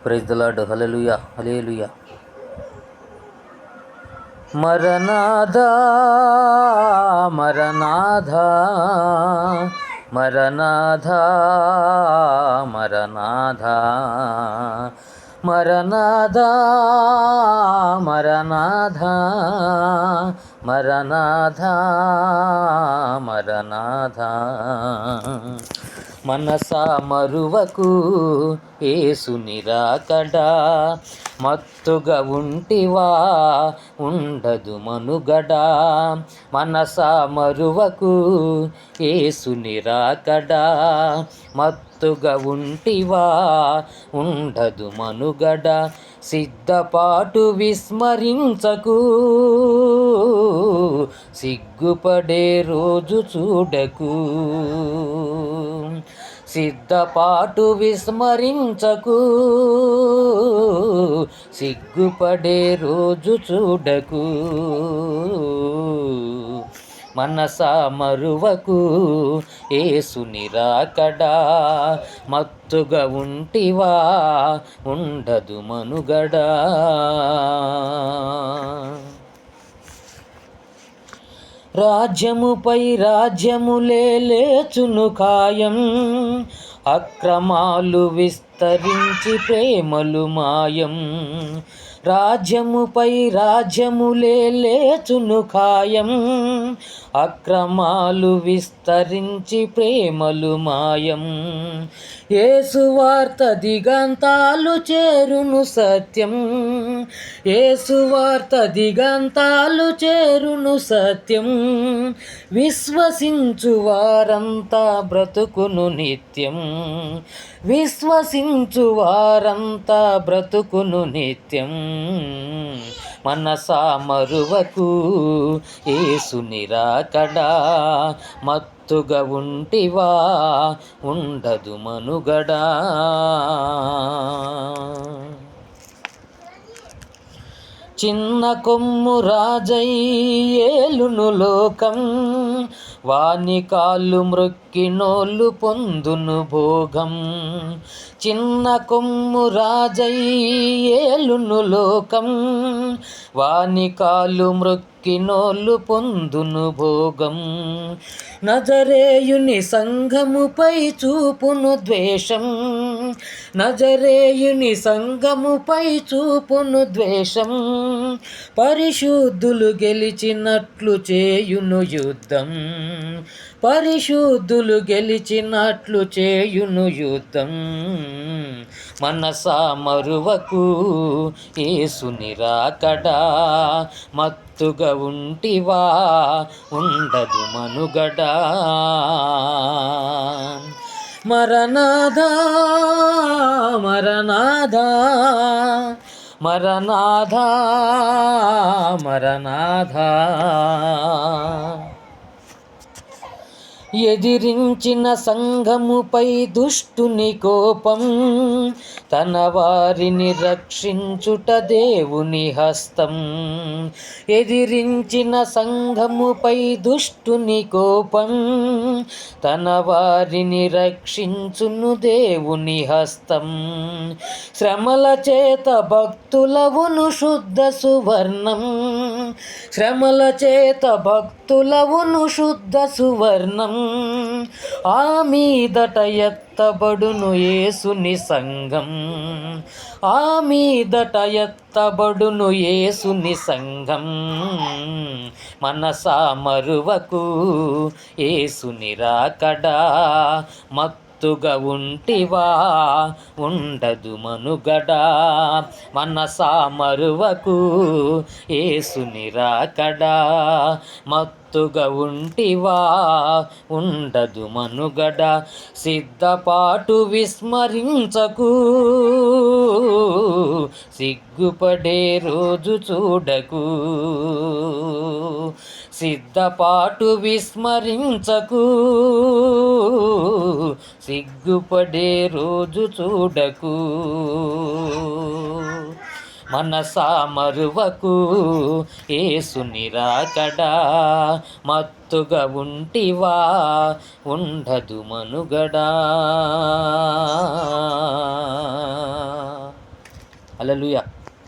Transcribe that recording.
Praise the lord. Hallelujah, hallelujah. మరనాథా మరనాథా మరనాథా మరనాథా మరనాథా మరనాథా మరనాథా మరనాథా మనసా మరువకు యేసుని రాకడా, మత్తుగా ఉంటివా ఉండదు మనుగడా. మనసా మరువకు యేసుని రాకడా, మత్తుగా ఉంటివా ఉండదు మనుగడ. సిద్ధపాటు విస్మరించకు, సిగ్గుపడే రోజు చూడకు. సిద్ధపాటు విస్మరించకు, సిగ్గుపడే రోజు చూడకు. మనసా మరువకు యేసుని రాకడా, మత్తుగా ఉంటివా ఉండదు మనుగడా. రాజ్యముపై రాజ్యములే లేచును ఖాయం, అక్రమాలు విస్తరించి ప్రేమలు మాయం. రాజ్యముపై రాజ్యములే లేచును ఖాయం, అక్రమాలు విస్తరించి ప్రేమలు మాయం. యేసు వార్త దిగంతాలు చేరును సత్యం, యేసు వార్త దిగంతాలు చేరును సత్యం. విశ్వసించు వారంతా బ్రతుకును నిత్యం, విశ్వసించు వారంతా బ్రతుకును నిత్యం. మనసా మరువకు యేసుని రాకడా, మత్తుగా ఉంటివా ఉండదు మనుగడా. చిన్న కొమ్ము రాజై ఏలును లోకం, వాని కాళ్ళు మ్రొక్కినోళ్ళు పొందును భోగం. చిన్న కొమ్ము రాజై ఏలును లోకం, వాని కాళ్ళు మ్రొక్కినోళ్ళు పొందును భోగం. నజరేయుని సంఘముపై చూపును ద్వేషం, నజరేయుని సంఘముపై చూపును ద్వేషం. పరిశుద్ధులు గెలిచినట్లు చేయును యుద్ధం, పరిశుద్ధులు గెలిచినట్లు చేయును యుద్ధం. మనసా మరువకు యేసుని రాకడా, మత్తుగా ఉంటివా ఉండదు మనుగడా. మరనాథా మరనాథా మరనాథా మరనాథా. ఎదిరించిన సంఘముపై దుష్టుని కోపం, తన వారిని రక్షించుట దేవుని హస్తం. ఎదిరించిన సంఘముపై దుష్టుని కోపం, తన వారిని రక్షించును దేవుని హస్తం. శ్రమల చేత భక్తులవును శుద్ధ సువర్ణం, శ్రమల చేత భక్తులవును శుద్ధ సువర్ణం. ఆ మీదట ఎత్తబడును యేసుని సంఘం, ఆ మీదట ఎత్తబడును యేసుని సంఘం. మనసా మరువకు యేసుని రాకడా, మత్తుగా ఉంటివా ఉండదు మనుగడా. మనసా మరువకు యేసుని రాకడా, మత్తుగా ఉంటివా ఉండదు మనుగడ. సిద్ధపాటు విస్మరించకు, సిగ్గుపడే రోజు చూడకు. సిద్ధపాటు విస్మరించకు, సిగ్గుపడే రోజు చూడకు. మనసా మరువకు యేసుని రాకడా, మత్తుగా ఉంటివా ఉండదు మనుగడా. హల్లెలూయా.